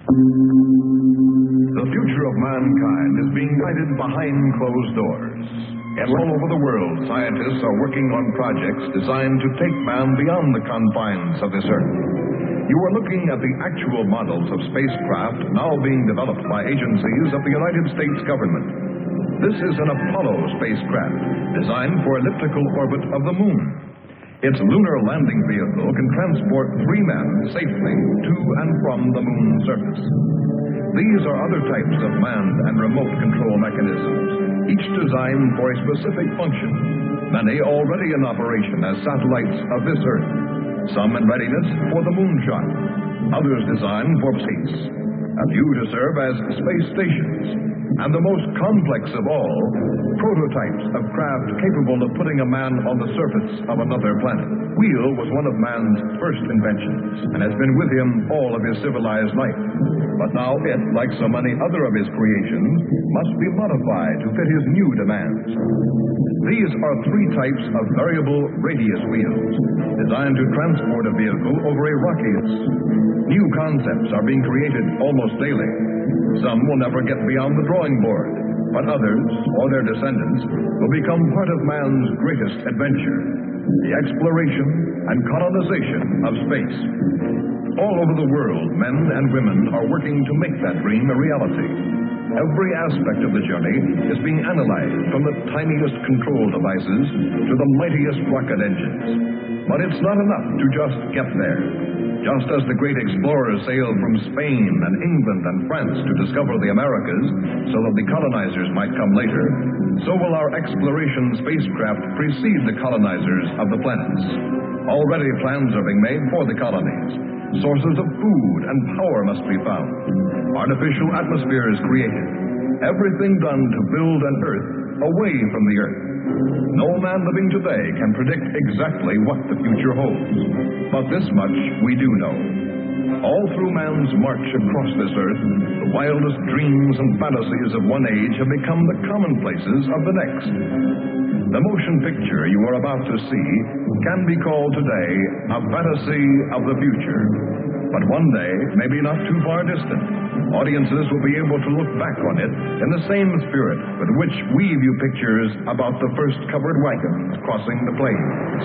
The future of mankind is being guided behind closed doors. And all over the world, scientists are working on projects designed to take man beyond the confines of this earth. You are looking at the actual models of spacecraft now being developed by agencies of the United States government. This is an Apollo spacecraft designed for elliptical orbit of the moon. Its lunar landing vehicle can transport 3 men safely to and from the moon's surface. These are other types of manned and remote control mechanisms, each designed for a specific function, many already in operation as satellites of this Earth, some in readiness for the moonshot, others designed for space, a few to serve as space stations, and the most complex of all, prototypes of craft capable of putting a man on the surface of another planet. Wheel was one of man's first inventions and has been with him all of his civilized life. But now it, like so many other of his creations, must be modified to fit his new demands. These are 3 types of variable radius wheels, designed to transport a vehicle over a rockiness. New concepts are being created almost daily. Some will never get beyond the drawing board, but others, or their descendants, will become part of man's greatest adventure, the exploration and colonization of space. All over the world, men and women are working to make that dream a reality. Every aspect of the journey is being analyzed, from the tiniest control devices to the mightiest rocket engines. But it's not enough to just get there. Just as the great explorers sailed from Spain and England and France to discover the Americas so that the colonizers might come later, so will our exploration spacecraft precede the colonizers of the planets. Already plans are being made for the colonies. Sources of food and power must be found. Artificial atmospheres created. Everything done to build an Earth away from the Earth. No man living today can predict exactly what the future holds. But this much we do know. All through man's march across this Earth, the wildest dreams and fantasies of one age have become the commonplaces of the next. The motion picture you are about to see can be called today a fantasy of the future. But one day, maybe not too far distant, audiences will be able to look back on it in the same spirit with which we view pictures about the first covered wagons crossing the plains.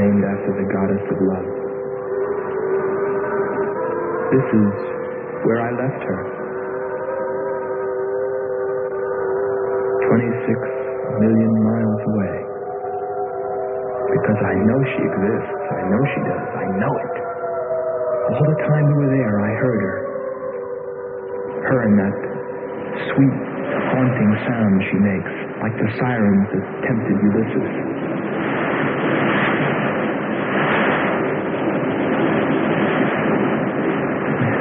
named after the goddess of love. This is where I left her. 26 million miles away. I know she exists. I know she does. I know it. All the time we were there, I heard her. Her and that sweet, haunting sound she makes, like the sirens that tempted Ulysses.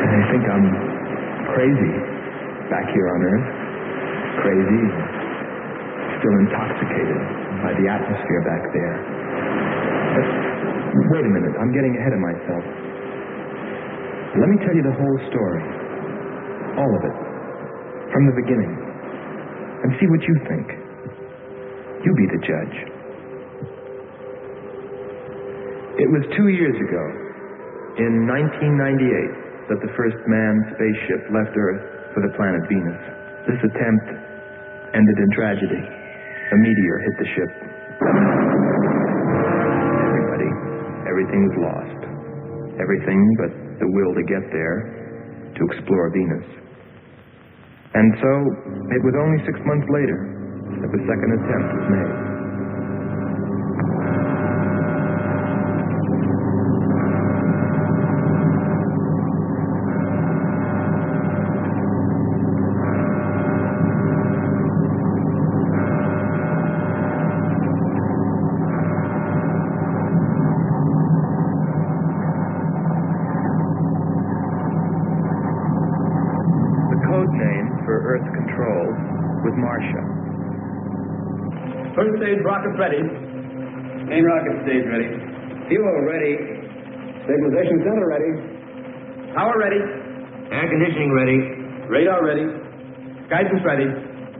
I think I'm crazy back here on Earth. Crazy, still intoxicated by the atmosphere back there. But wait a minute, I'm getting ahead of myself. Let me tell you the whole story. All of it. From the beginning. And see what you think. You be the judge. It was 2 years ago, in 1998, that the first manned spaceship left Earth for the planet Venus. This attempt ended in tragedy. A meteor hit the ship. Everything was lost. Everything but the will to get there, to explore Venus. And so, it was only 6 months later that the second attempt was made. With Marcia. First stage rockets ready. Main rocket stage ready. Fuel ready. Stabilization center ready. Power ready. Air conditioning ready. Radar ready. Guidance ready.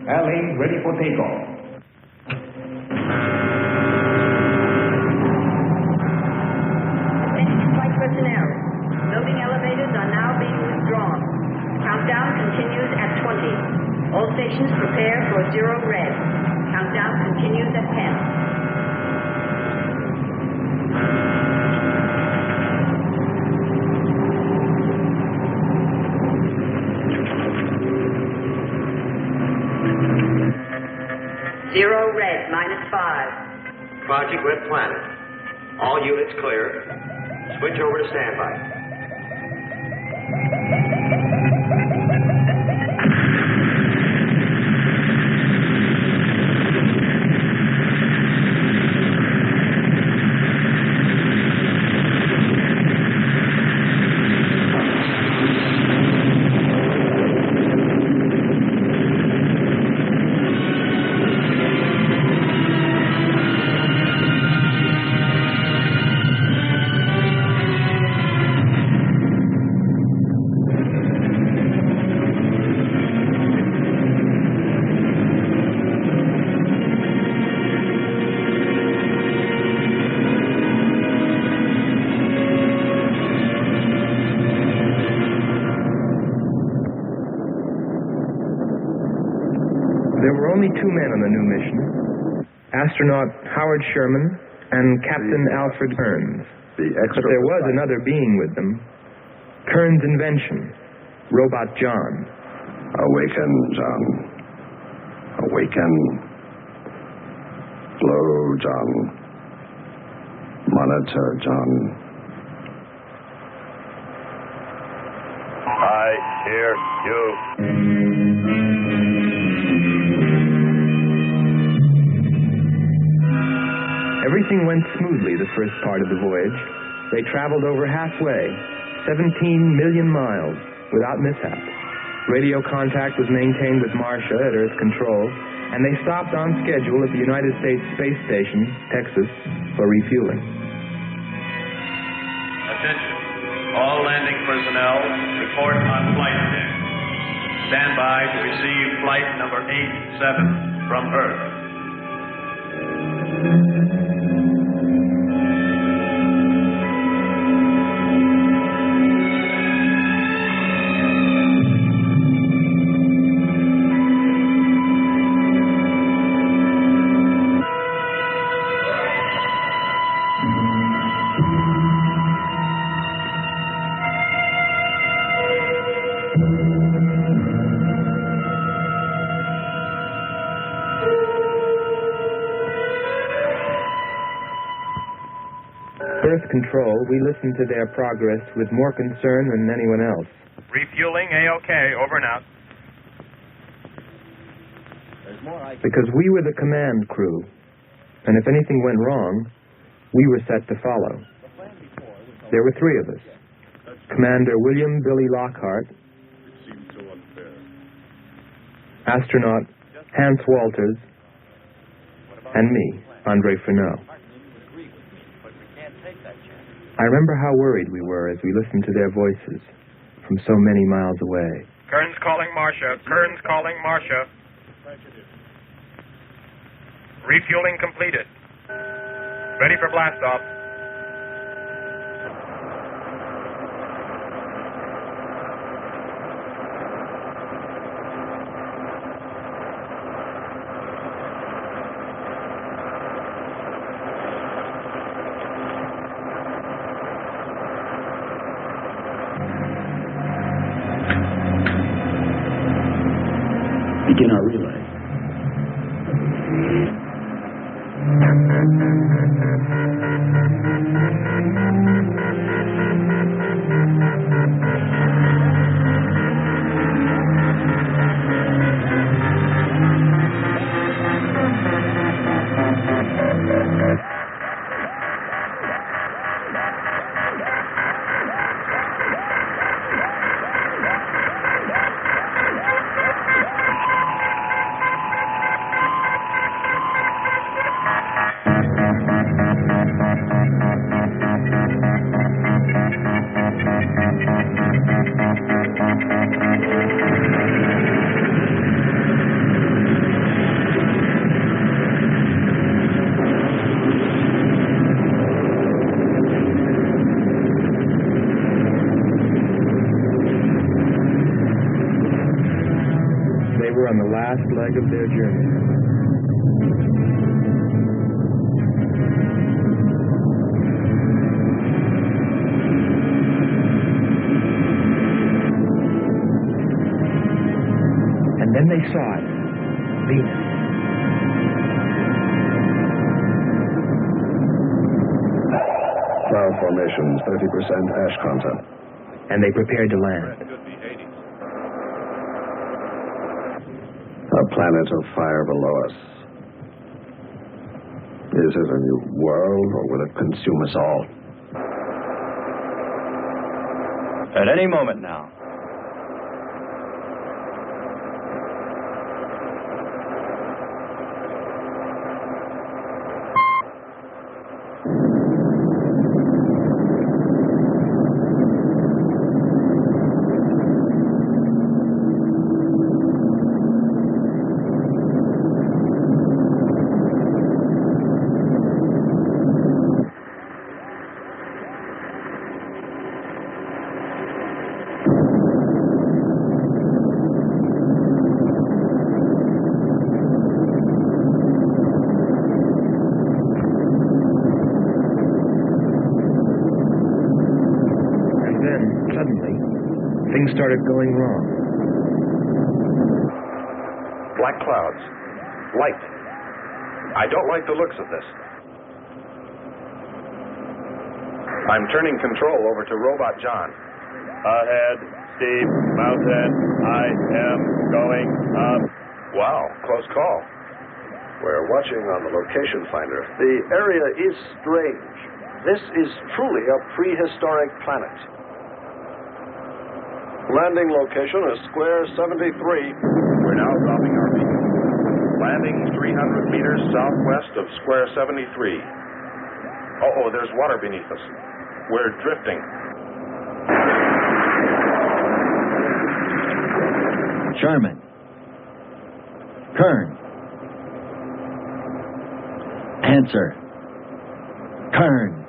Airlane ready for takeoff. Attention flight personnel. Loading elevators are now being withdrawn. Countdown continues at 20. All stations prepare for 0 red. Countdown continues at 10. Zero red, -5. Project Red Planet. All units clear. Switch over to standby. There were only 2 men on the new mission, astronaut Howard Sherman and Captain Alfred Kearns. But there was another being with them, Kearns' invention, Robot John. Awaken, John. Awaken. Slow, John. Monitor, John. I hear you. Everything went smoothly the first part of the voyage. They traveled over halfway, 17 million miles, without mishap. Radio contact was maintained with Marcia at Earth Control, and they stopped on schedule at the United States Space Station, Texas, for refueling. Attention. All landing personnel, report on flight deck. Stand by to receive flight number 87 from Earth. Earth Control, we listened to their progress with more concern than anyone else. Refueling A-OK, over and out. Because we were the command crew, and if anything went wrong, we were set to follow. There were three of us. Commander William Billy Lockhart, astronaut Hans Walters, and me, Andre Freneau. I remember how worried we were as we listened to their voices from so many miles away. Kern's calling Marcia. Kern's calling Marcia. Refueling completed. Ready for blast-off. Begin our relay. On the last leg of their journey. And then they saw it. Venus. Cloud formations, 30% ash content. And they prepared to land. A planet of fire below us. Is it a new world, or will it consume us all? At any moment now. Things started going wrong. Black clouds. Light. I don't like the looks of this. I'm turning control over to Robot John. Ahead, Steve, mountain. I am going up. Wow, close call. We're watching on the location finder. The area is strange. This is truly a prehistoric planet. Landing location is square 73. We're now dropping our beacon. Landing 300 meters southwest of square 73. Oh, there's water beneath us. We're drifting. Sherman. Kern. Answer. Kern.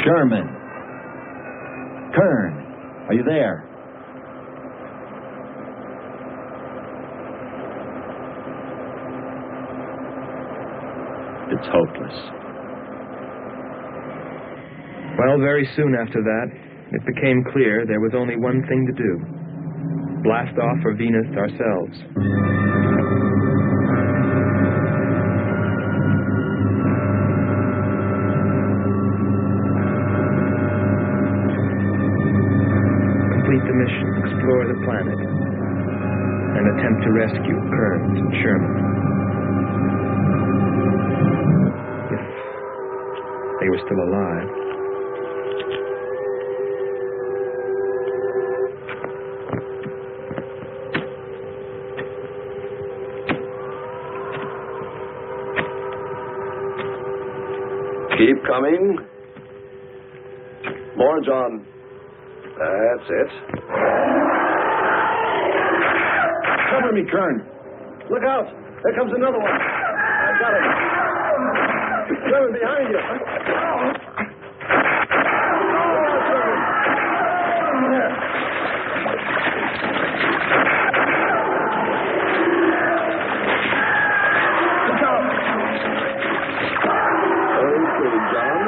Sherman. Kern, are you there? It's hopeless. Well, very soon after that, it became clear there was only one thing to do. Blast off for Venus ourselves. destroy the planet and attempt to rescue Kearns and Sherman. If they were still alive. Keep coming. More, John. That's it. Cover me, Kern. Look out. There comes another one. I got him. Sherman, behind you. There. Look out. Okay, John.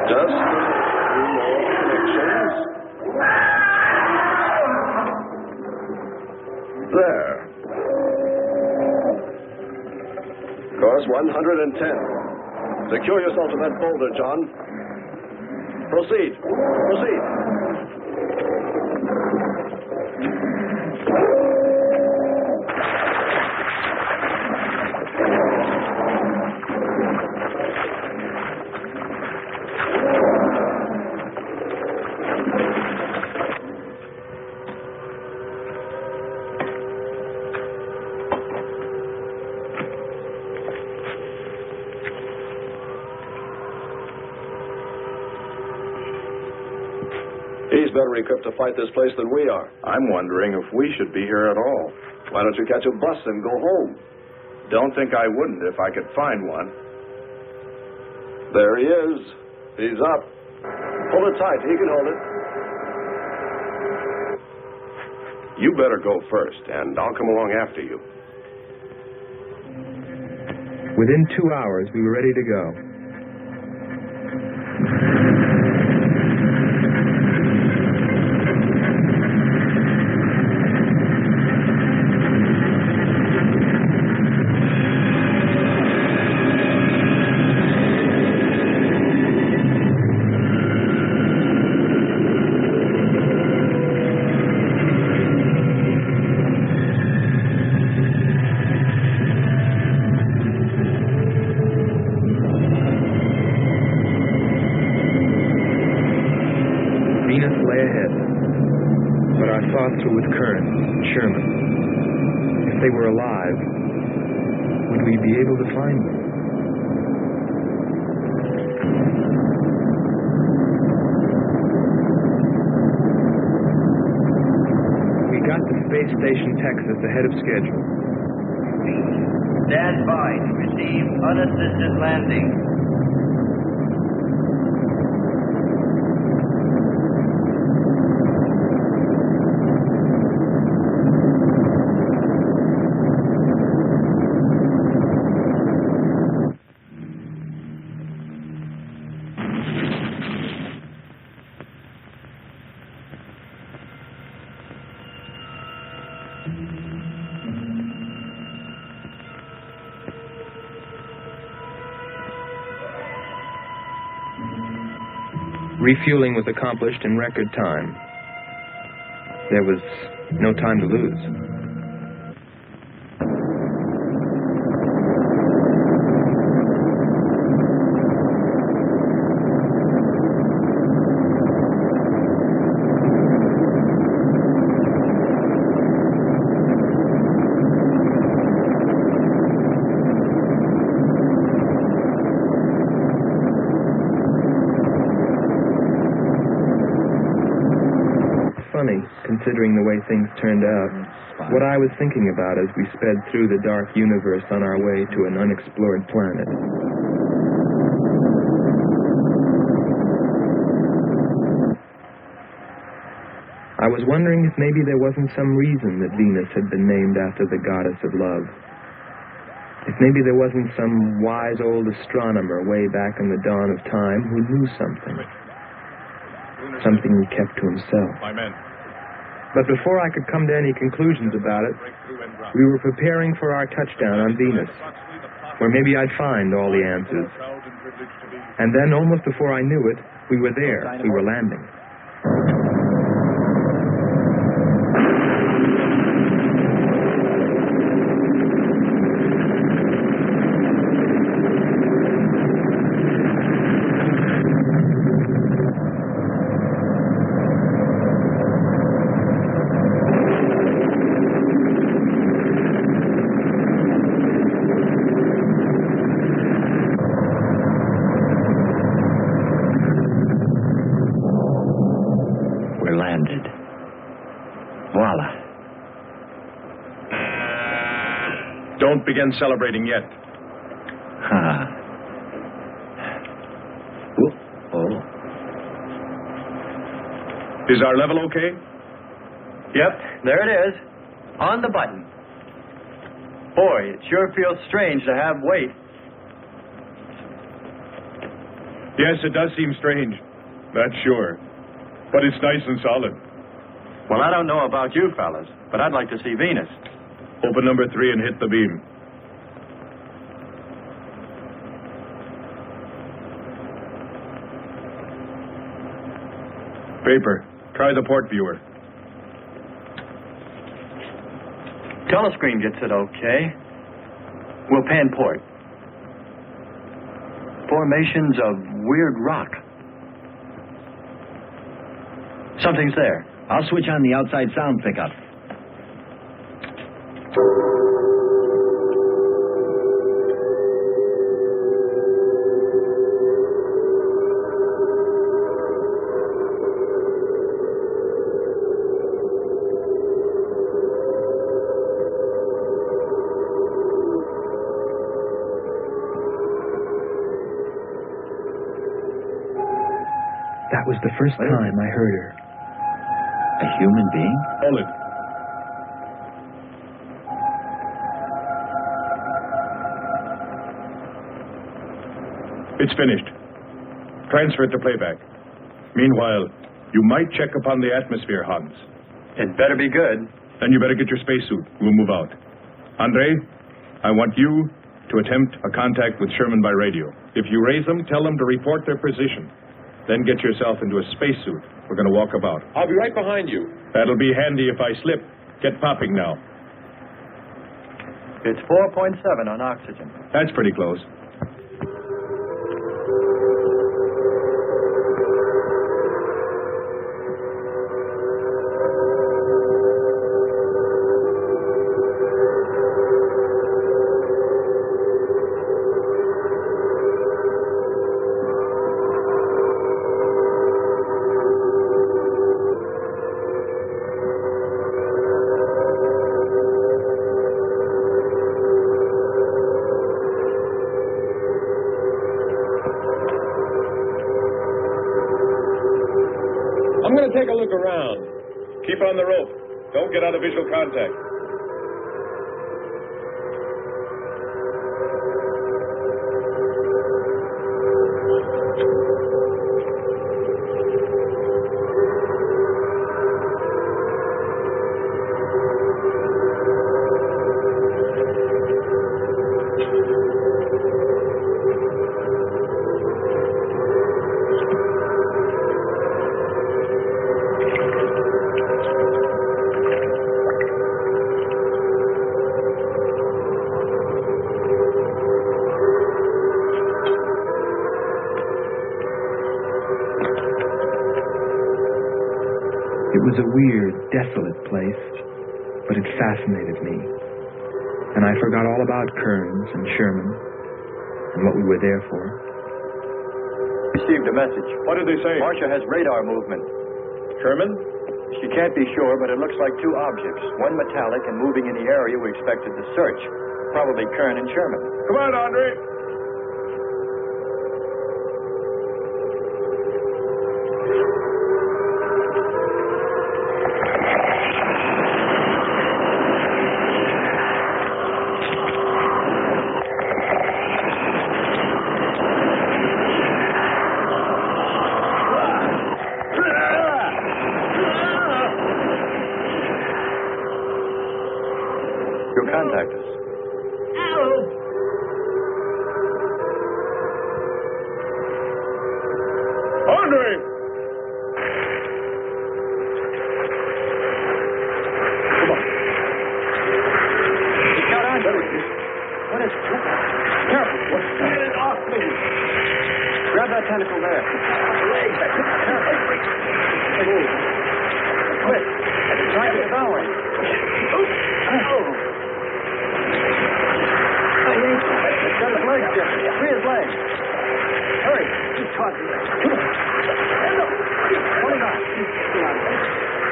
Just a few more connections. There. Course 110. Secure yourself to that boulder, John. Proceed. Proceed. He's better equipped to fight this place than we are. I'm wondering if we should be here at all. Why don't you catch a bus and go home? Don't think I wouldn't if I could find one. There he is. He's up. Hold it tight. He can hold it. You better go first, and I'll come along after you. Within 2 hours, we were ready to go. With Kearns and Sherman. If they were alive, would we be able to find them? We got to Space Station, Texas, ahead of schedule. Stand by to receive unassisted landing. Refueling was accomplished in record time. There was no time to lose. Considering the way things turned out, what I was thinking about as we sped through the dark universe on our way to an unexplored planet. I was wondering if maybe there wasn't some reason that Venus had been named after the goddess of love. If maybe there wasn't some wise old astronomer way back in the dawn of time who knew something. Something he kept to himself. But before I could come to any conclusions about it, we were preparing for our touchdown on Venus, where maybe I'd find all the answers. And then, almost before I knew it, we were there. We were landing. Don't begin celebrating yet. Oh. Is our level okay? Yep, there it is. On the button. Boy, it sure feels strange to have weight. Yes, it does seem strange. That's sure. But it's nice and solid. Well, I don't know about you fellas, but I'd like to see Venus. Open number 3 and hit the beam. Paper. Try the port viewer. Telescreen gets it okay. We'll pan port. Formations of weird rock. Something's there. I'll switch on the outside sound pickup. That was the first time I heard her. A human being? Hold it. It's finished. Transfer it to playback. Meanwhile, you might check upon the atmosphere, Hans. It better be good. Then you better get your spacesuit. We'll move out. Andre, I want you to attempt a contact with Sherman by radio. If you raise them, tell them to report their position. Then get yourself into a spacesuit. We're going to walk about. I'll be right behind you. That'll be handy if I slip. Get popping now. It's 4.7 on oxygen. That's pretty close. I'm going to take a look around. Keep on the rope. Don't get out of visual contact. It was a weird, desolate place, but it fascinated me. And I forgot all about Kearns and Sherman and what we were there for. Received a message. What did they say? Marcia has radar movement. Sherman? She can't be sure, but it looks like two objects. One metallic and moving in the area we expected to search. Probably Kern and Sherman. Come on, Andre. You'll contact us. Andre! Come on. It's got on. What is it? Careful. Get it off me. Grab that tentacle there. Careful. Move. Quick. It's trying to devour it. He's got his legs different. Free his legs. Hurry. He's caught. Come on. Pull him out.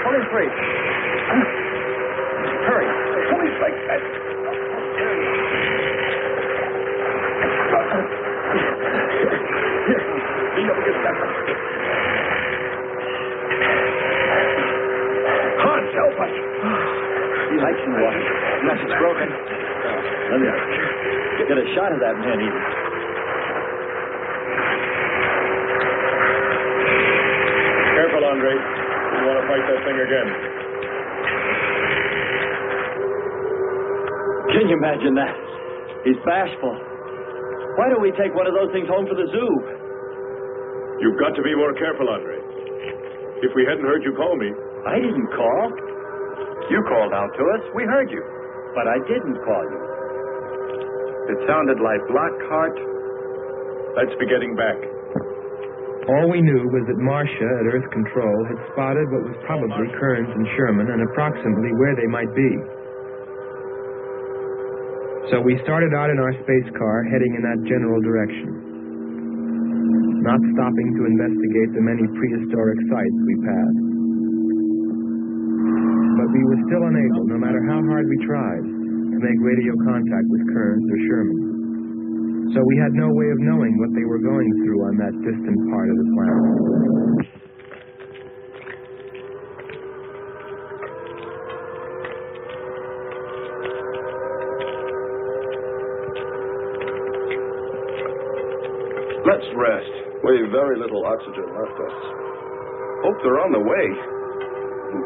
Pull him free. Hurry. Pull his legs. Nothing's broken. Let me get a shot of that man even. Careful, Andre. You want to fight that thing again. Can you imagine that? He's bashful. Why don't we take one of those things home for the zoo? You've got to be more careful, Andre. If we hadn't heard you call me... I didn't call. You called out to us. We heard you. But I didn't call you. It sounded like Lockhart. Let's be getting back. All we knew was that Marcia at Earth Control had spotted what was probably Kearns and Sherman and approximately where they might be. So we started out in our space car, heading in that general direction, not stopping to investigate the many prehistoric sites we passed. But we were still unable, no matter how hard we tried, to make radio contact with Kearns or Sherman. So we had no way of knowing what they were going through on that distant part of the planet. Let's rest. We've very little oxygen left us. Hope they're on the way.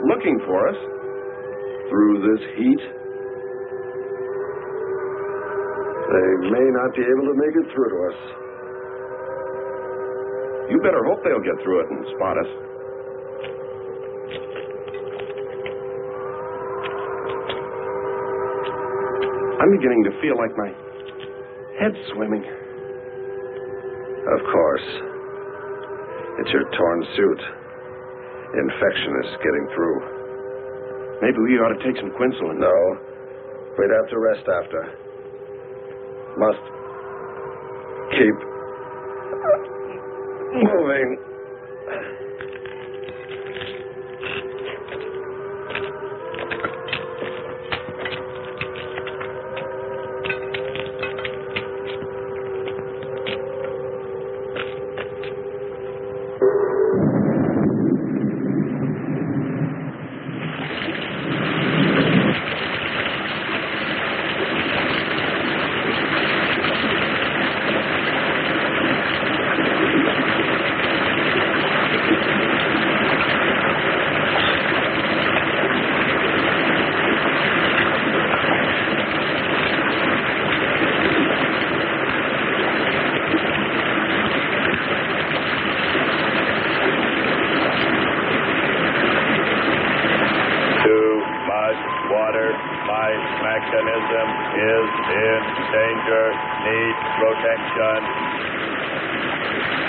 Looking for us. Through this heat. They may not be able to make it through to us. You better hope they'll get through it and spot us. I'm beginning to feel like my head's swimming. Of course. It's your torn suit. Infection is getting through. Maybe we ought to take some quinsulin. No. We'd have to rest after. Must keep moving.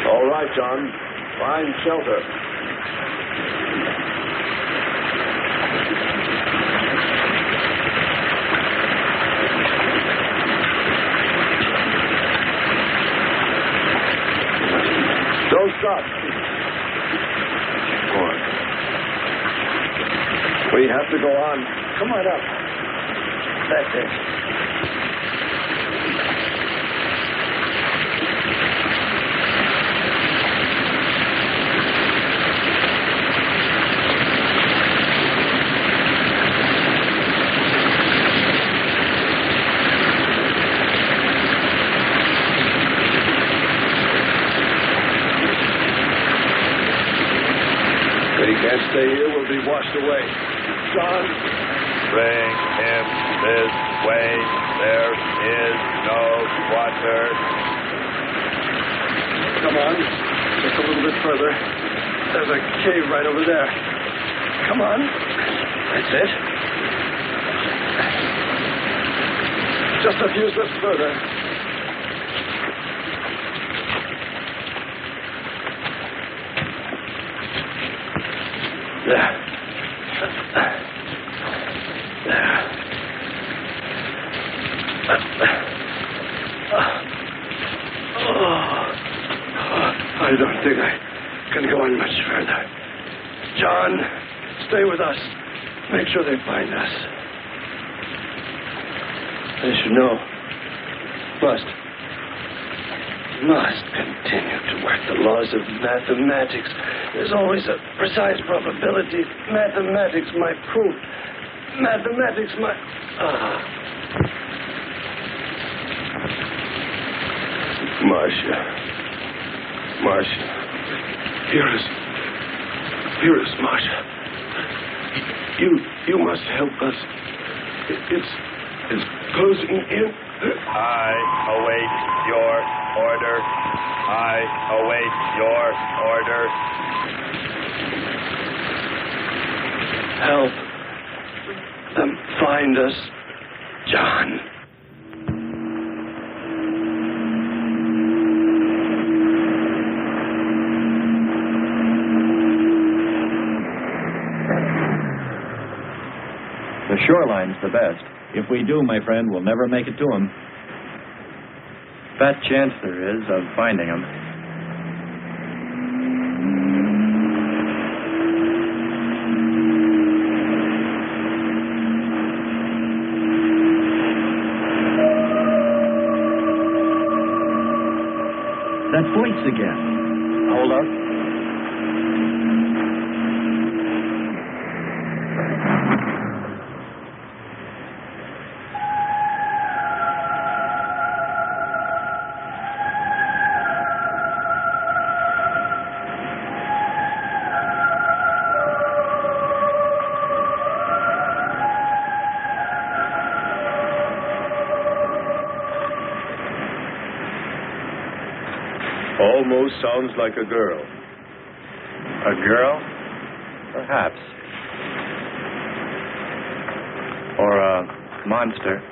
All right, John. Find shelter. Don't stop. Come on. We have to go on. Come on up. That's it. Can't stay here, we'll be washed away. John! Bring him this way. There is no water. Come on. Just a little bit further. There's a cave right over there. Come on. That's it. Just a few steps further. There. I don't think I can go on much further. John, stay with us. Make sure they find us. They should know. Must continue to work the laws of mathematics. There's always a precise probability. Mathematics, my proof. Mathematics, my... Marcia. Hear us, Marcia. You must help us. It's closing in. I await your order. I await your order. Help them find us, John. The shoreline's the best. If we do, my friend, we'll never make it to them. Fat chance there is of finding them. That voice again. Hold up. Almost sounds like a girl. A girl? Perhaps. Or a monster.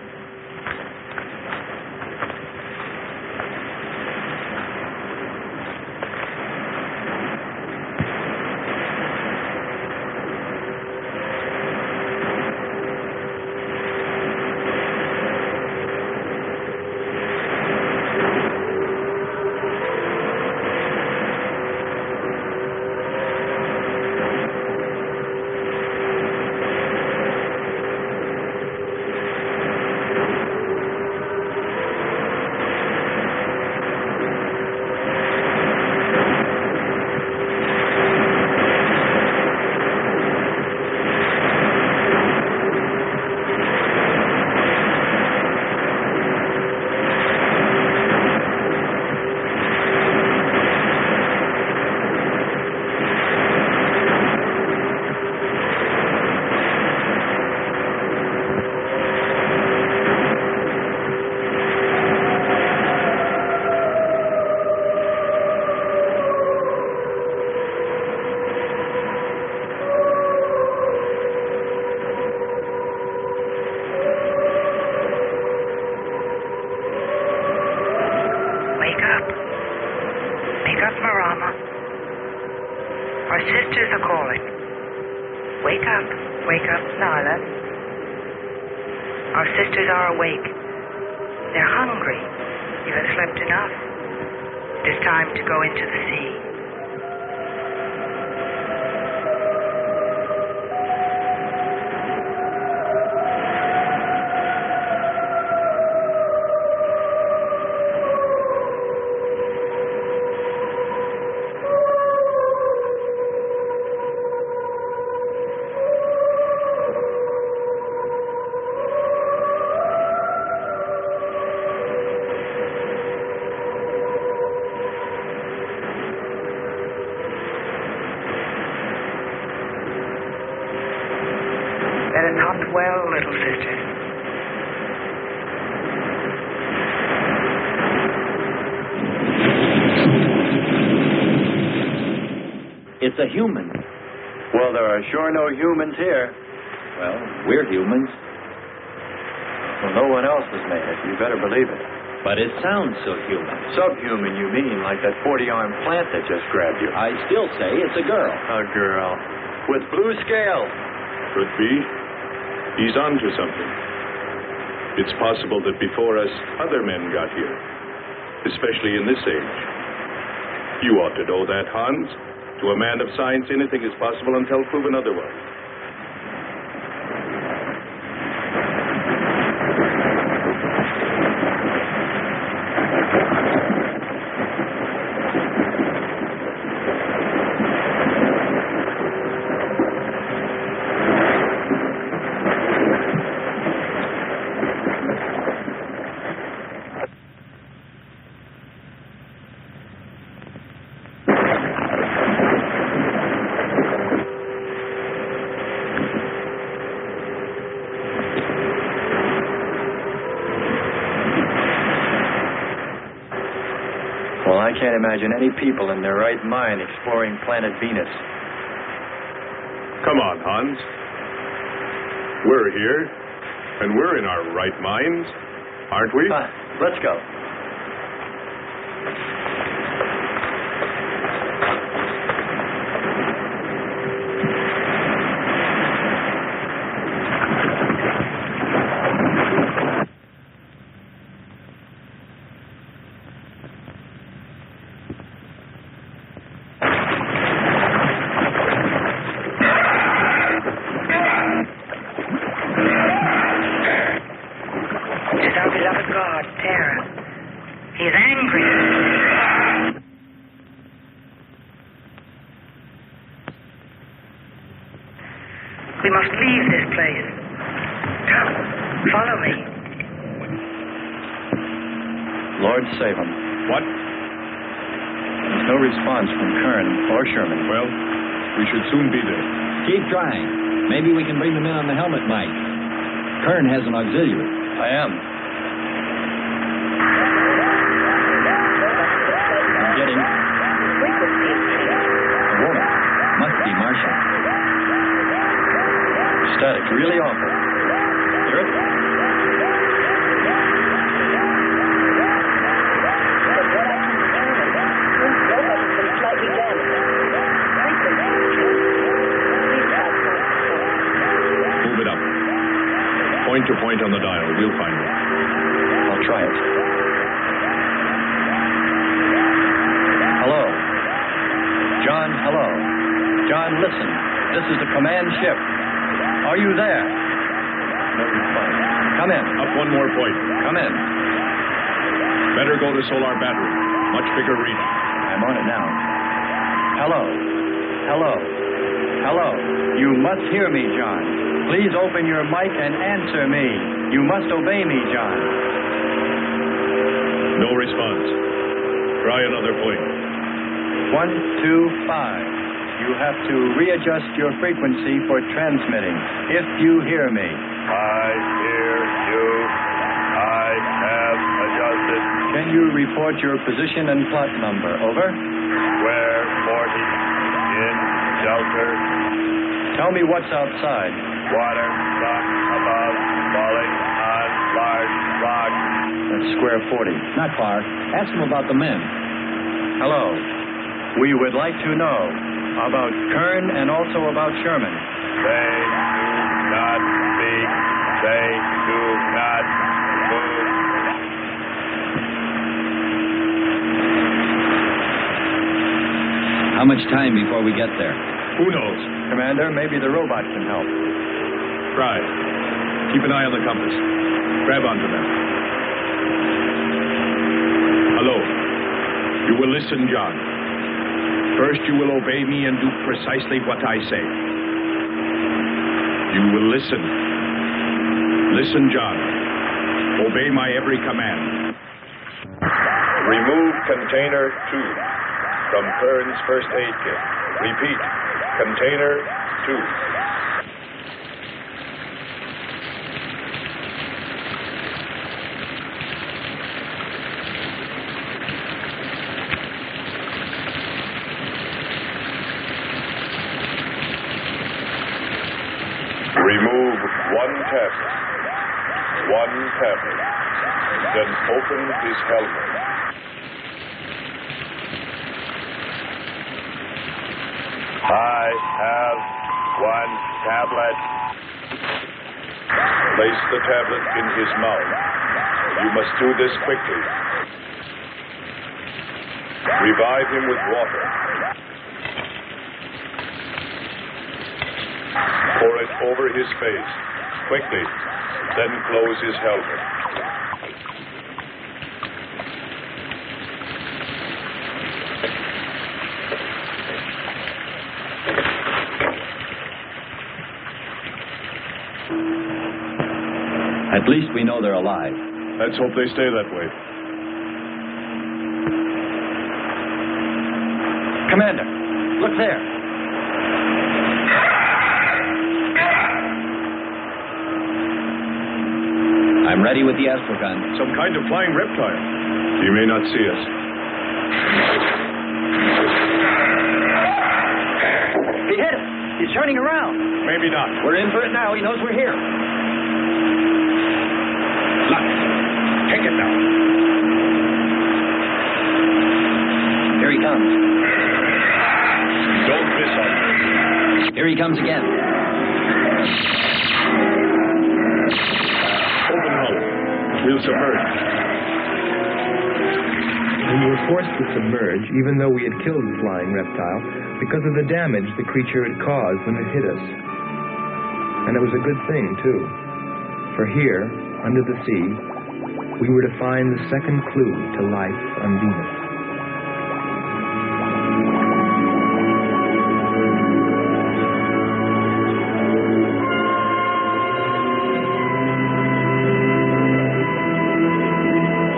Our sisters are calling. Wake up, Nyla. Our sisters are awake. They're hungry. You have slept enough. It is time to go into the sea. Let us hunt well, little sisters. It's a human. Well, there are sure no humans here. Well, we're humans. Well, no one else has made it. You better believe it. But it sounds so human. Subhuman, you mean, like that 40-armed plant that just grabbed you. I still say it's a girl. A girl. With blue scales. Could be. He's on to something. It's possible that before us, other men got here, especially in this age. You ought to know that, Hans. To a man of science, anything is possible until proven otherwise. I can't imagine any people in their right mind exploring planet Venus. Come on, Hans. We're here, and we're in our right minds, aren't we? Let's go. We must leave this place. Come, follow me. Lord save him. What? There's no response from Kern or Sherman. Well, we should soon be there. Keep trying. Maybe we can bring them in on the helmet mic. Kern has an auxiliary. I am. I'm getting... A woman. Must be Martian. Static, really awful. Hear it? Move it up. Point to point on the dial. We'll find it. I'll try it. Hello. John, hello. John, listen. This is the command ship. Are you there? No response. Come in. Up one more point. Come in. Better go to solar battery. Much bigger reading. I'm on it now. Hello. Hello. Hello. You must hear me, John. Please open your mic and answer me. You must obey me, John. No response. Try another point. 1, 2, 5. You have to readjust your frequency for transmitting. If you hear me. I hear you. I have adjusted. Can you report your position and plot number? Over. Square 40 in shelter. Tell me what's outside. Water, sun above, falling on large rock. That's square 40. Not far. Ask them about the men. Hello. We would like to know about Kern and also about Sherman. They do not speak. They do not move. How much time before we get there? Who knows? Commander, maybe the robot can help. Try. Keep an eye on the compass. Grab onto them. Hello. You will listen, John. First, you will obey me and do precisely what I say. You will listen. Listen, John. Obey my every command. Remove container 2 from Kern's first aid kit. Repeat. Container 2. Remove 1 tablet. 1 tablet. Then open his helmet. I have 1 tablet. Place the tablet in his mouth. You must do this quickly. Revive him with water. Pour it over his face. Quickly. Then close his helmet. At least we know they're alive. Let's hope they stay that way. Commander, look there. I'm ready with the astrogun. Some kind of flying reptile. He may not see us. He hit it. He's turning around. Maybe not. We're in for it now. He knows we're here. Look. Take it now. Here he comes. Don't miss on him. Here he comes again. Open hull. We'll submerge. We were forced to submerge, even though we had killed the flying reptile, because of the damage the creature had caused when it hit us. And it was a good thing, too. For here, under the sea, we were to find the second clue to life on Venus.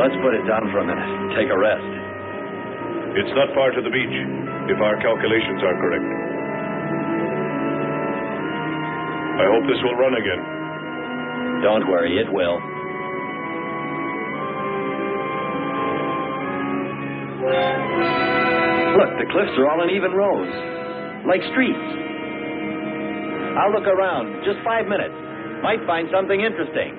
Let's put it down for a minute. Take a rest. It's not far to the beach, if our calculations are correct. I hope this will run again. Don't worry, it will. Look, the cliffs are all in even rows, like streets. I'll look around. Just 5 minutes. Might find something interesting.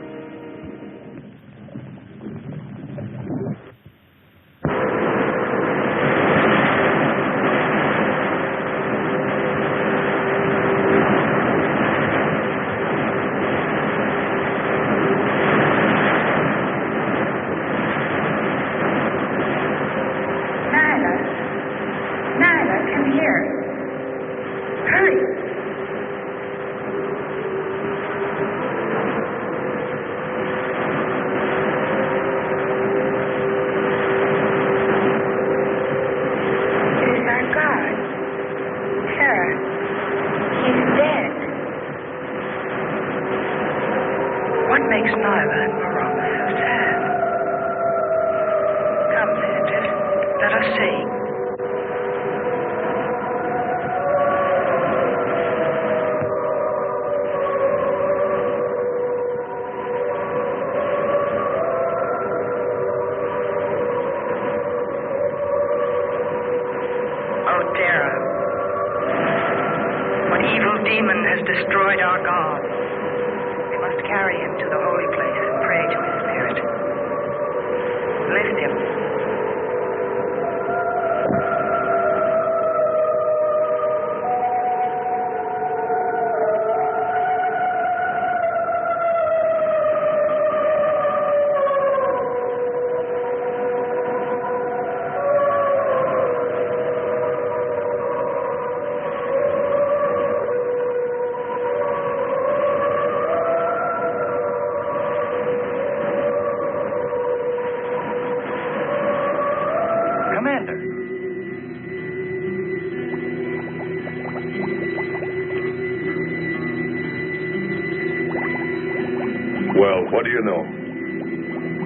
Well, what do you know?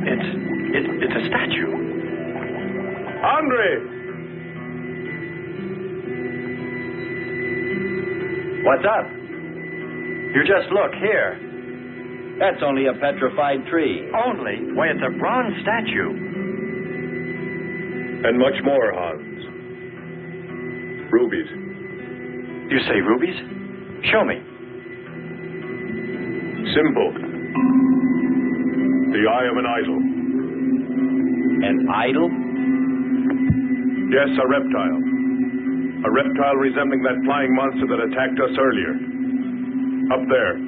It's a statue. Andre! What's up? You just look here. That's only a petrified tree. Only? Why, it's a bronze statue. And much more, Hans. Rubies. You say rubies? Show me. Simple. The eye of an idol. An idol? Yes, a reptile. A reptile resembling that flying monster that attacked us earlier. Up there.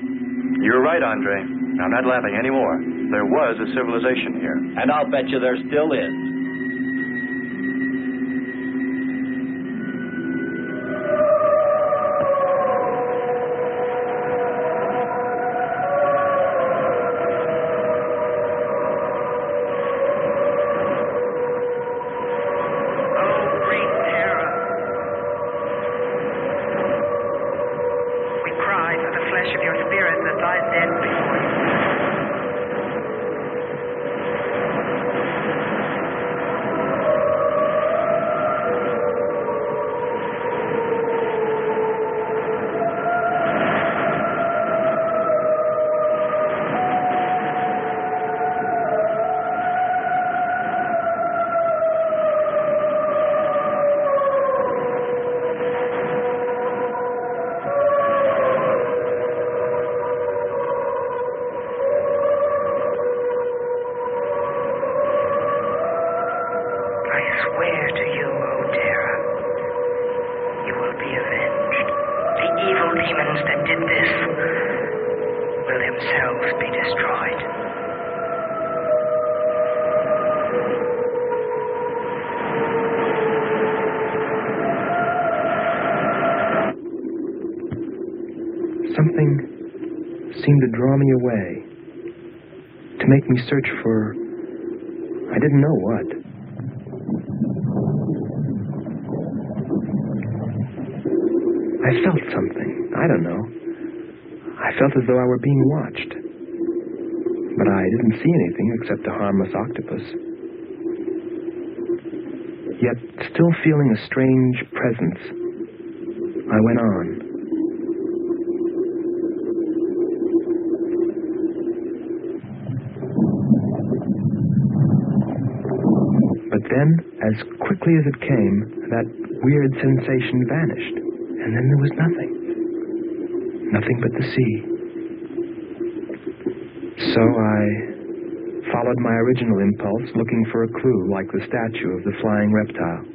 You're right, Andre. I'm not laughing anymore. There was a civilization here. And I'll bet you there still is. did this will themselves be destroyed. Something seemed to draw me away, to make me search for, I didn't know what. I felt something. I don't know. I felt as though I were being watched. But I didn't see anything except a harmless octopus. Yet, still feeling a strange presence, I went on. But then, as quickly as it came, that weird sensation vanished. And then there was nothing. Nothing but the sea. So I followed my original impulse, looking for a clue like the statue of the flying reptile.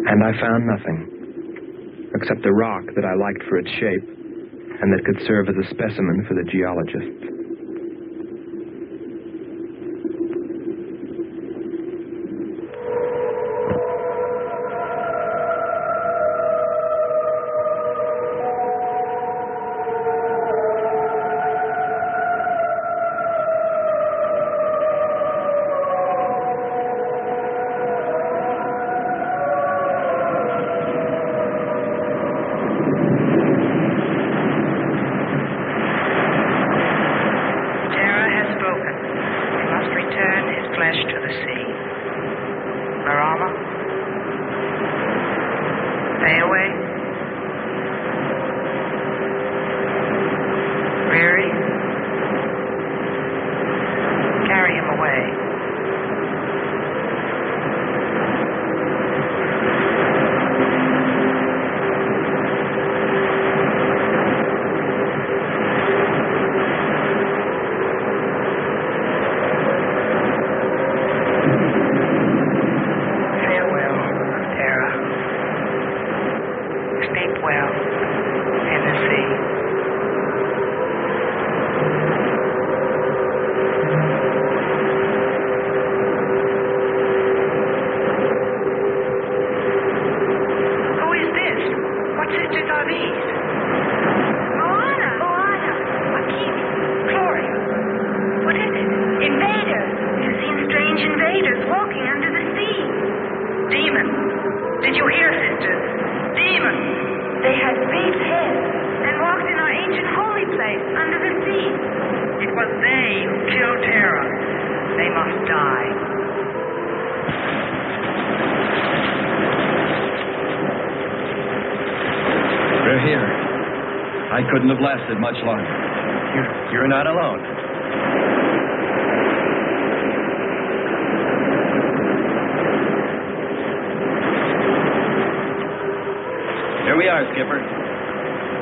And I found nothing, except a rock that I liked for its shape and that could serve as a specimen for the geologists. I couldn't have lasted much longer. You're not alone. Here we are, Skipper.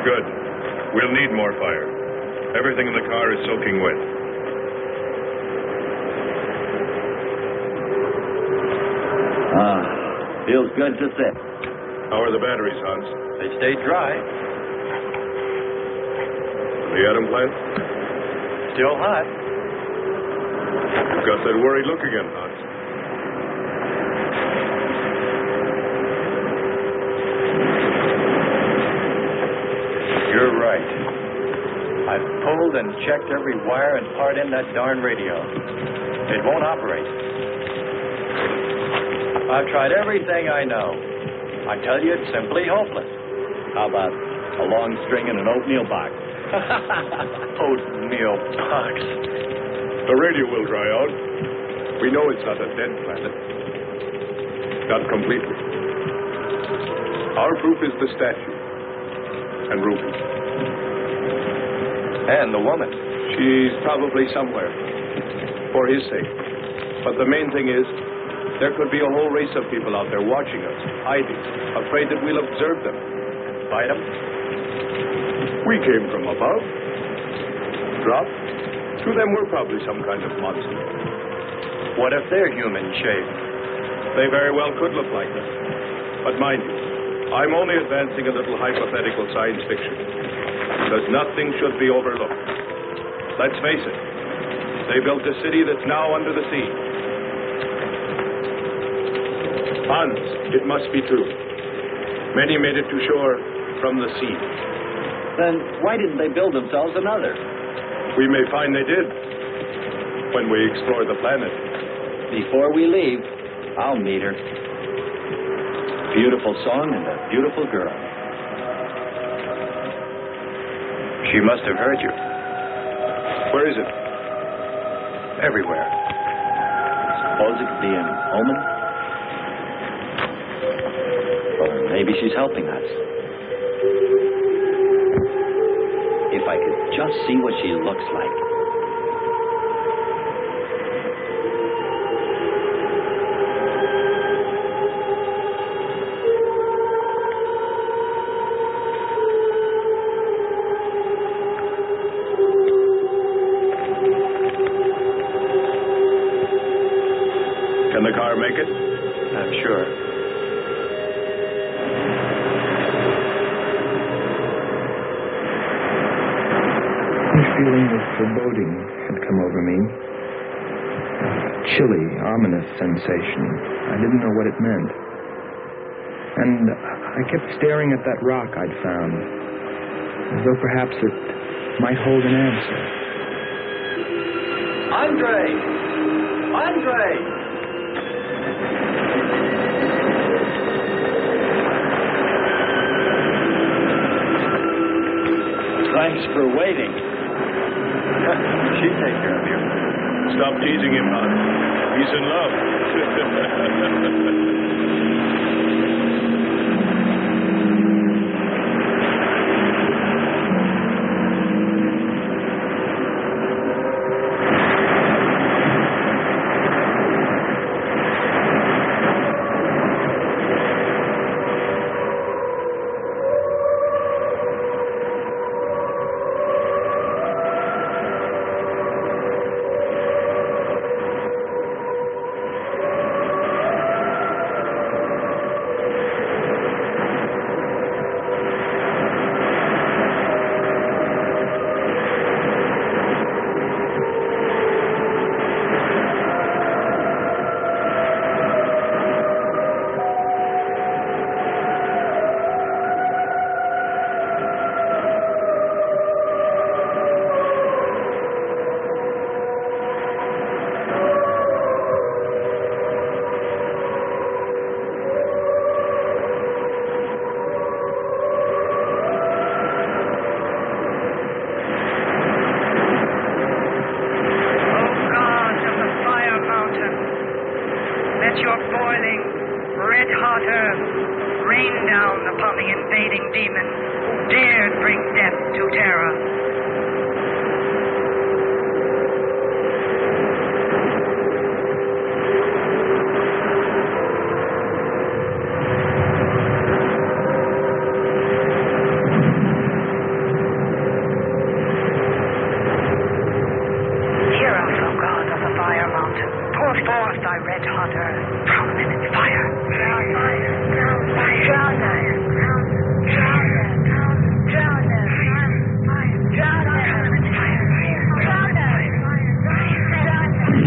Good. We'll need more fire. Everything in the car is soaking wet. Feels good to sit. How are the batteries, Hans? They stay dry. The atom plant? Still hot. You've got that worried look again, Hans. You're right. I've pulled and checked every wire and part in that darn radio. It won't operate. I've tried everything I know. I tell you, it's simply hopeless. How about a long string and an oatmeal box? Oatmeal box. The radio will dry out. We know it's not a dead planet. Not completely. Our proof is the statue. And Ruby. And the woman. She's probably somewhere. For his sake. But the main thing is, there could be a whole race of people out there watching us, hiding, afraid that we'll observe them. Fight them? We came from above. Dropped. To them, we're probably some kind of monster. What if they're human shaped? They very well could look like that. But mind you, I'm only advancing a little hypothetical science fiction. Because nothing should be overlooked. Let's face it, they built a city that's now under the sea. Hans, it must be true. Many made it to shore from the sea. Then why didn't they build themselves another? We may find they did when we explore the planet. Before we leave, I'll meet her. Beautiful song and a beautiful girl. She must have heard you. Where is it? Everywhere. Suppose it could be an omen? Or maybe she's helping us. If I could just see what she looks like. Can the car make it? I'm sure. A feeling of foreboding had come over me. A chilly, ominous sensation. I didn't know what it meant. And I kept staring at that rock I'd found, as though perhaps it might hold an answer. Andre! Andre! Thanks for waiting. She'd take care of you. Stop teasing him, Hans. He's in love. Your boiling, red-hot earth rain down upon the invading demon who dared bring death to terror. Hear us, O God of the fire mountain. Pour forth thy red-hot earth. Drown them in fire. Drown fire. Drown fire. Drown them. Drown them. Drown them. Drown them. Drown them. Drown them in fire. Drown them. Drown them.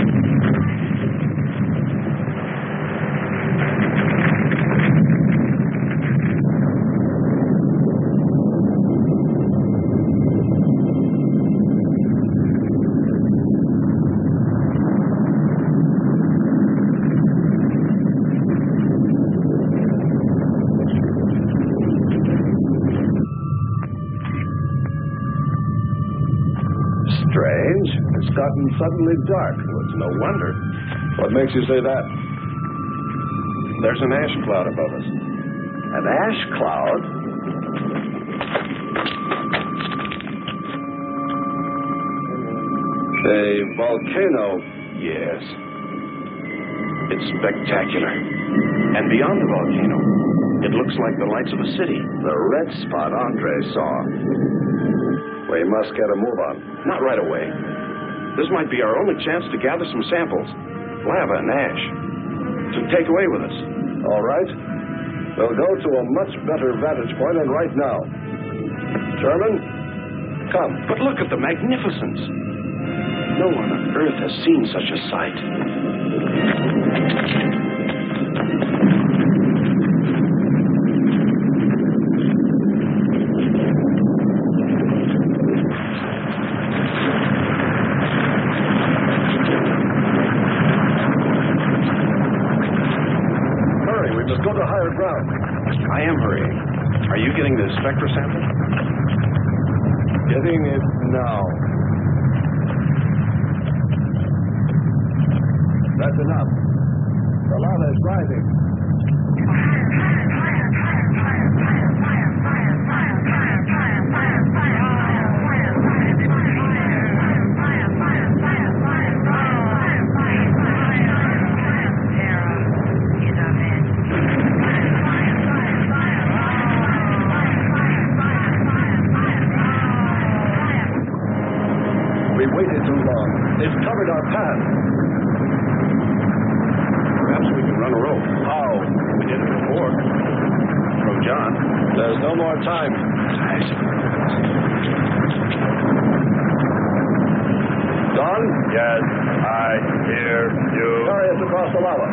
Strange. It's gotten suddenly dark. Well, it's no wonder. What makes you say that? There's an ash cloud above us. An ash cloud? A volcano, yes. It's spectacular. And beyond the volcano, it looks like the lights of a city. The red spot Andre saw. We must get a move on. Not right away. This might be our only chance to gather some samples. lava and ash to take away with us. All right. We'll go to a much better vantage point than right now. Sherman, come. But look at the magnificence. No one on Earth has seen such a sight. Hurry, we must go to higher ground. I am hurrying. Are you getting the spectra sample? Getting it now. That's enough. The lava is rising. We waited too long. It's covered our path. Perhaps we can run a rope. How? We did it before. From John. There's no more time. Don? Yes, I hear you. Carry us across the lava.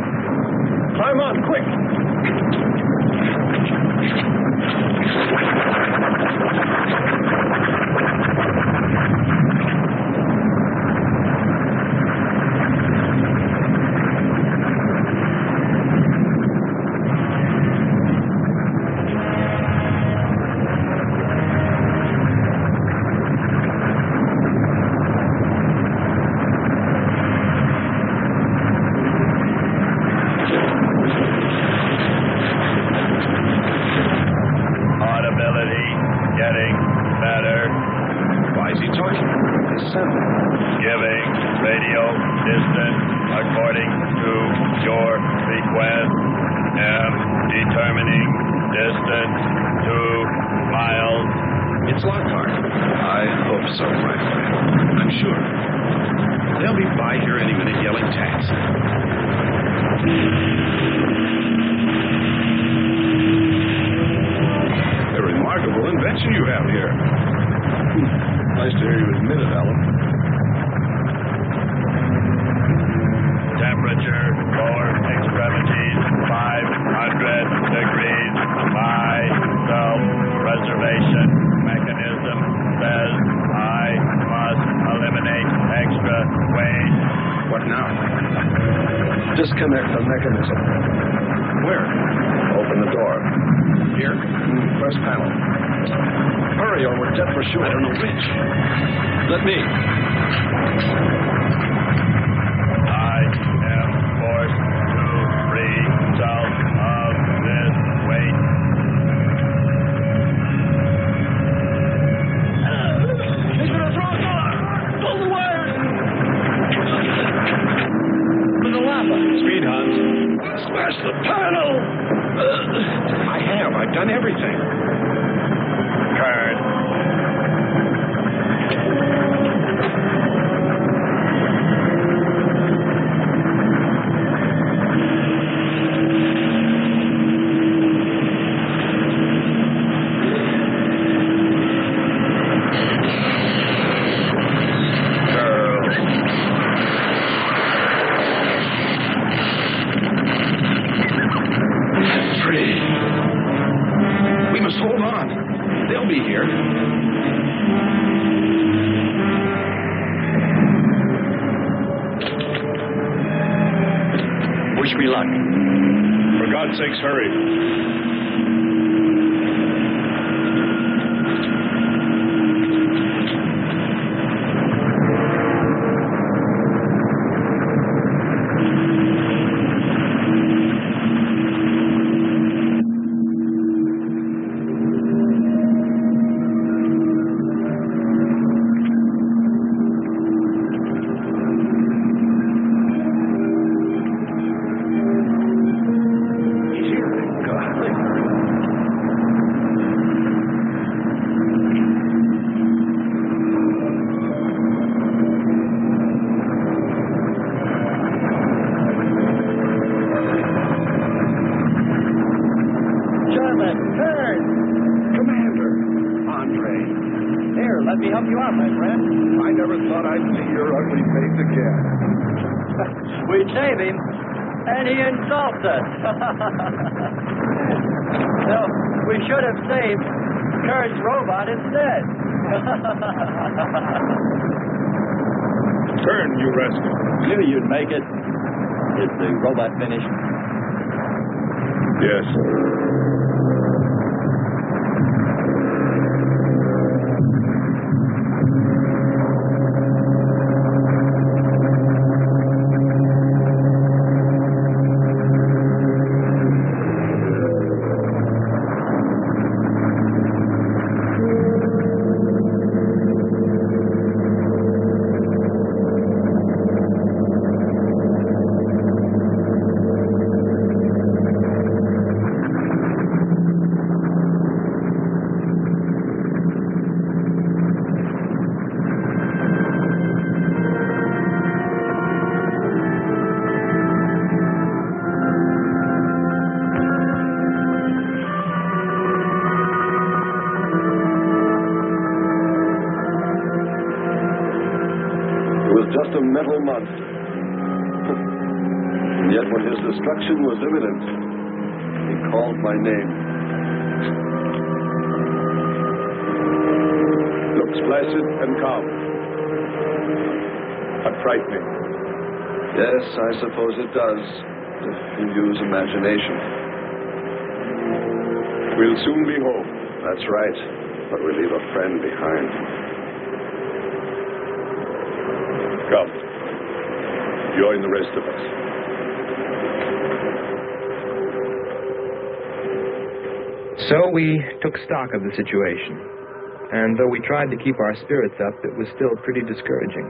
Climb on, quick! Audibility getting better. Why is he talking? His sound. Giving radio distance according to your request. Am determining distance 2 miles. It's Lockhart. I hope so, my friend. I'm sure. They'll be by here any minute yelling taxi. A remarkable invention you have here. Nice to hear you admit it, Alan. Temperature lower extremities 500 degrees. My self-preservation mechanism says I must eliminate extra weight. What now? Disconnect the mechanism. Where? Open the door. Here? First panel. Hurry or we're dead for sure. I don't know which. Let me. I am forced to free myself of this weight. He's gonna throw us off! Pull the wire! For the lava! Speed, Hans. Smash the panel! I have. I've done everything. Kern. We must hold on. They'll be here. Wish me luck. For God's sakes, hurry. Let me help you out, my friend. I never thought I'd see your ugly face again. We save him, and he insults us. No, we should have saved Kurt's robot instead. Turn, you rascal. Knew you'd make it. Is the robot finished? Yes. Just a mental monster. And yet when his destruction was imminent, he called my name. Looks placid and calm. But frightening. Yes, I suppose it does, if you use imagination. We'll soon be home. That's right, but we leave a friend behind. Come. Join the rest of us. So we took stock of the situation. And though we tried to keep our spirits up, it was still pretty discouraging.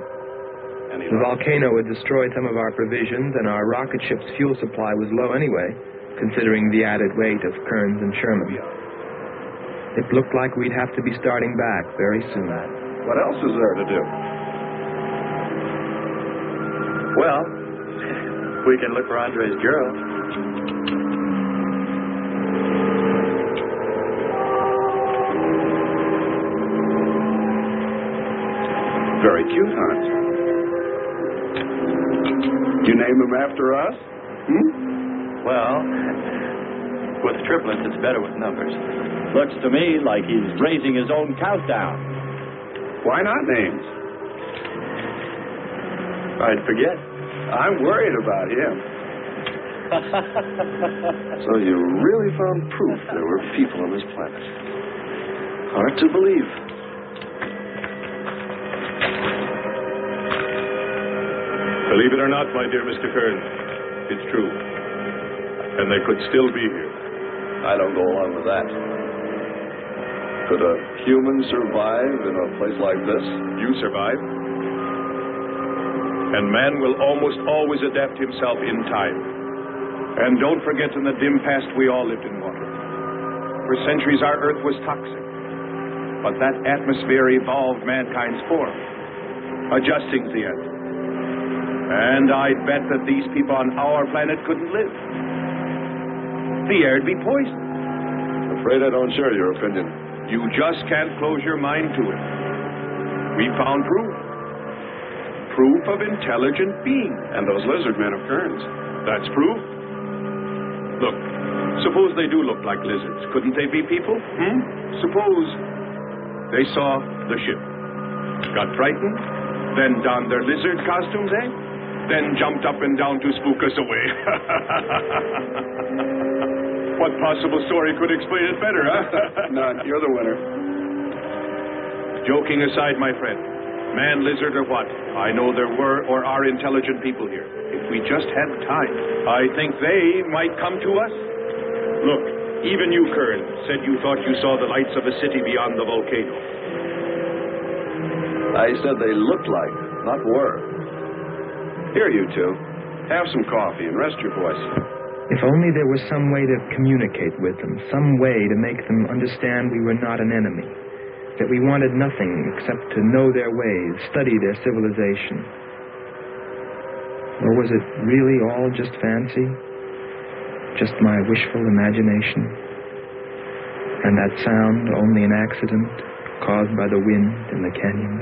The volcano had destroyed some of our provisions, and our rocket ship's fuel supply was low anyway, considering the added weight of Kearns and Sherman. It looked like we'd have to be starting back very soon. What else is there to do? Well, we can look for Andre's girl. Very cute, huh? You name him after us? Well, with triplets, it's better with numbers. Looks to me like he's raising his own countdown. Why not names? I'd forget. I'm worried about him. So you really found proof there were people on this planet. Hard to believe. Believe it or not, my dear Mr. Kearns, it's true. And they could still be here. I don't go along with that. Could a human survive in a place like this? You survive. And man will almost always adapt himself in time. And don't forget, in the dim past, we all lived in water. For centuries, our Earth was toxic. But that atmosphere evolved mankind's form, adjusting to the end. And I'd bet that these people on our planet couldn't live. The air'd be poisoned. Afraid I don't share your opinion. You just can't close your mind to it. We found proof. Proof of intelligent beings. And those lizard men of Kearns. That's proof. Look, suppose they do look like lizards. Couldn't they be people? Suppose they saw the ship, got frightened, then donned their lizard costumes, Then jumped up and down to spook us away. What possible story could explain it better, huh? None. You're the winner. Joking aside, my friend, man, lizard, or what, I know there were or are intelligent people here. If we just had time, I think they might come to us. Look, even you, Kearns, said you thought you saw the lights of a city beyond the volcano. I said they looked like, not were. Here, you two. Have some coffee and rest your voice. If only there was some way to communicate with them, some way to make them understand we were not an enemy, that we wanted nothing except to know their ways, study their civilization. Or was it really all just fancy? Just my wishful imagination? And that sound only an accident caused by the wind in the canyon.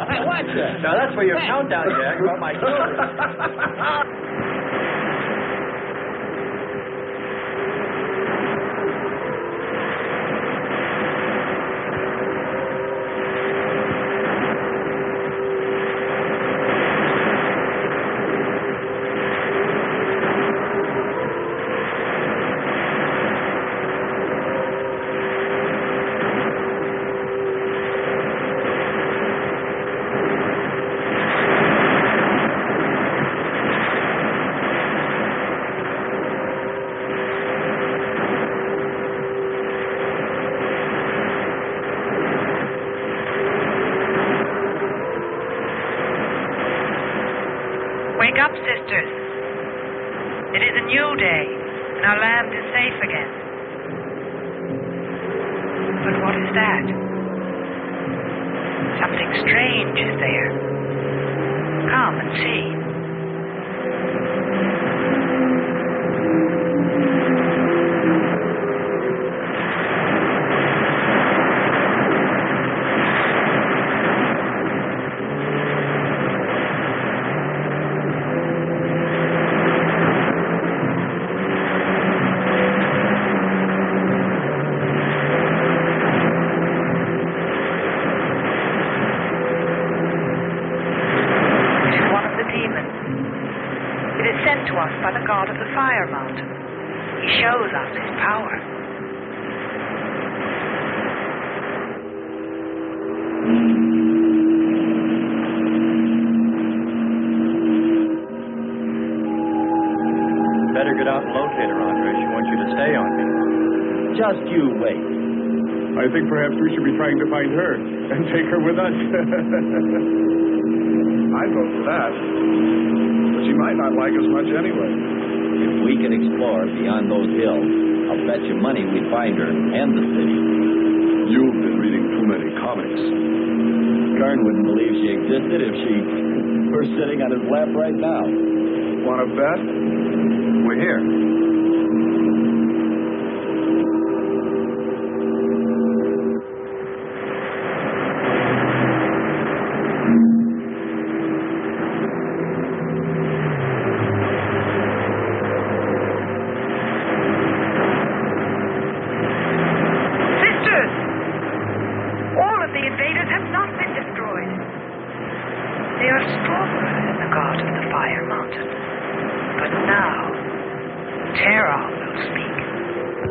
Hey, watch it. Now that's for your countdown, Jack. Oh, my God. Wake up, sisters. It is a new day, and our land is safe again. But what is that? Something strange is there. Come and see. By the god of the fire mountain. He shows us his power. Better get out and locate her, Andre. She wants you to stay on me. Just you wait. I think perhaps we should be trying to find her and take her with us. I'd vote for that. But she might not like us much anyway. If we could explore beyond those hills, I'll bet you money we'd find her and the city. You've been reading too many comics. Kern wouldn't believe she existed if she were sitting on his lap right now. Want to bet? We're here.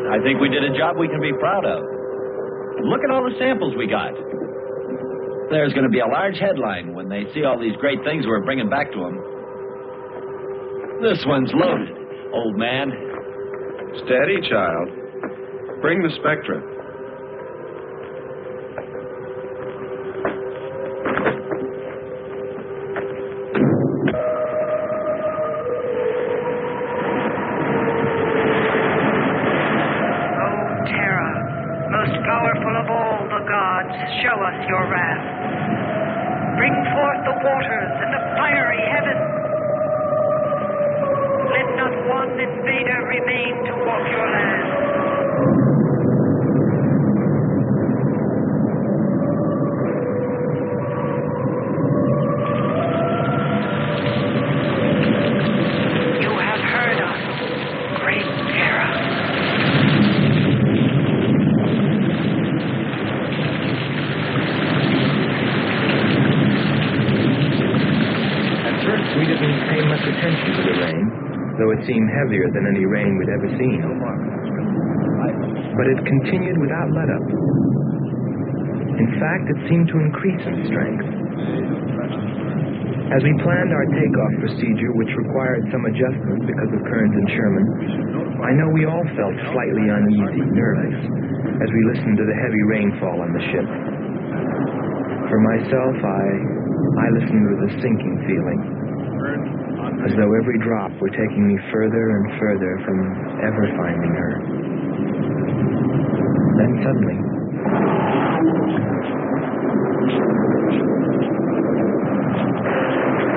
I think we did a job we can be proud of. Look at all the samples we got. There's going to be a large headline when they see all these great things we're bringing back to them. This one's loaded, old man. Steady, child. Bring the spectra. Show us your wrath. Bring forth the waters and the fiery heaven. Let not one invader remain to walk your land. You have heard us, great Terra. We didn't pay much attention to the rain, though it seemed heavier than any rain we'd ever seen. But it continued without let-up. In fact, it seemed to increase in strength. As we planned our takeoff procedure, which required some adjustments because of Kearns and Sherman, I know we all felt slightly uneasy, nervous, as we listened to the heavy rainfall on the ship. For myself, I listened with a sinking feeling, as though every drop were taking me further and further from ever finding her. Then suddenly,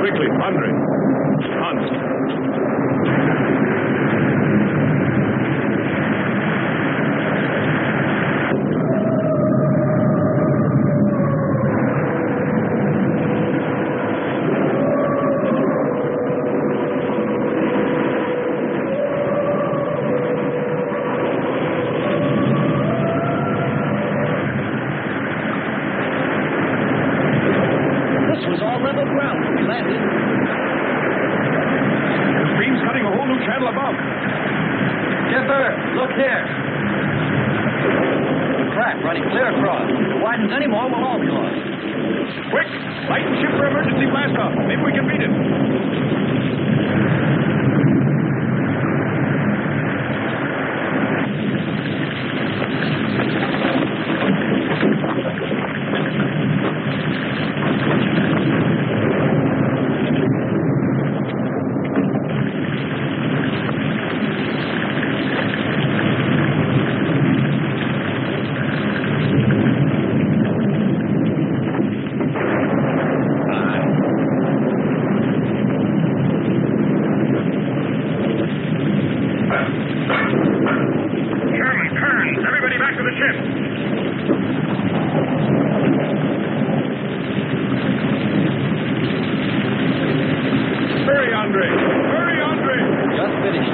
Quickly, Andre. Hans. This was all level ground when we landed. The stream's cutting a whole new channel above. Skipper, look here. The crack running clear across. If it widens any more, we'll all be lost. Quick! Light and ship for emergency blast off. Maybe we can beat it. Hurry, Andre! Hurry, Andre! Just finished.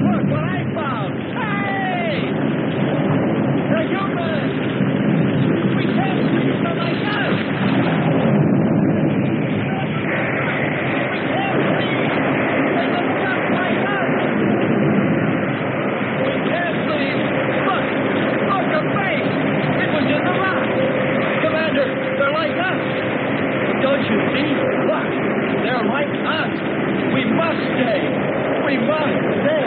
Look what I found! Hey! They're human! We can't treat them like us! We can't breathe! They look just like us! We can't breathe! Look! Look, a face! It was in the rock! Commander, they're like us! Don't you see? Look! They're like us! We must stay! We must stay!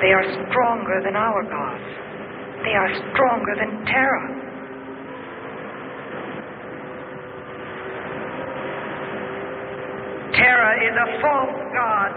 They are stronger than our gods. They are stronger than Terra. Terra is a false god.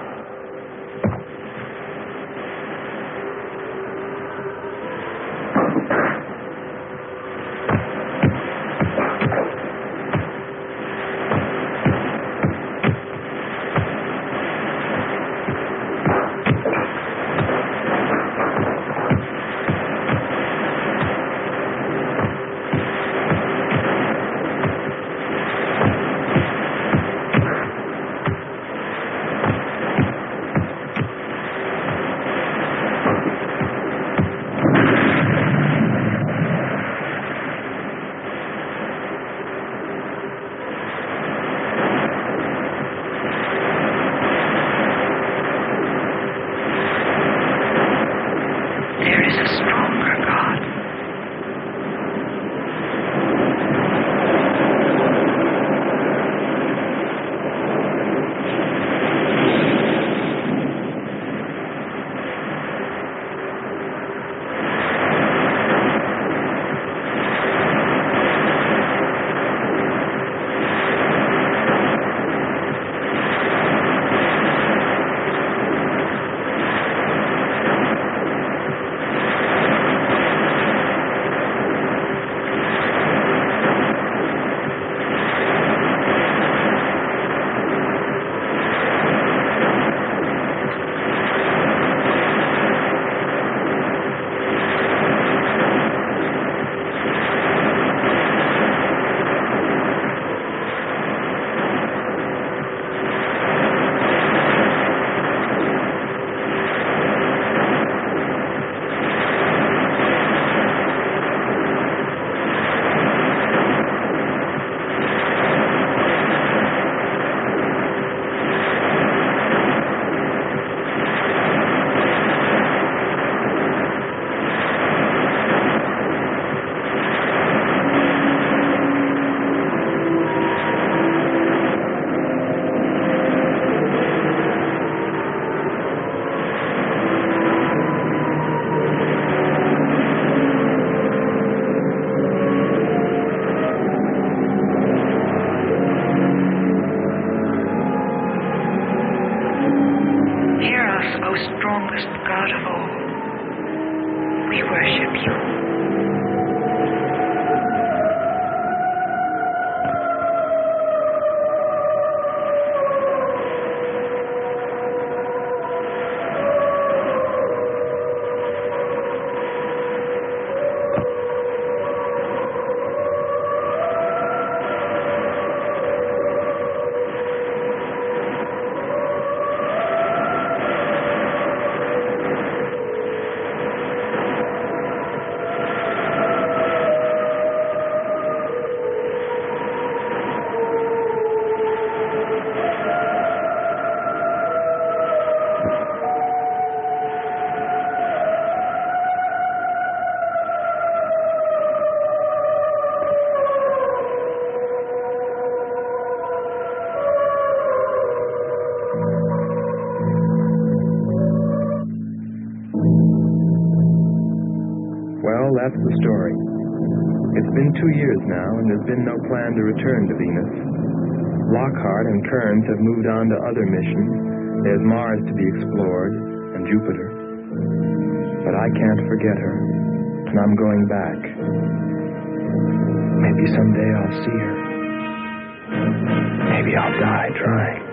strongest God of all. We worship you. Well, that's the story. It's been 2 years now, and there's been no plan to return to Venus. Lockhart and Kearns have moved on to other missions. There's Mars to be explored, and Jupiter. But I can't forget her, and I'm going back. Maybe someday I'll see her. Maybe I'll die trying.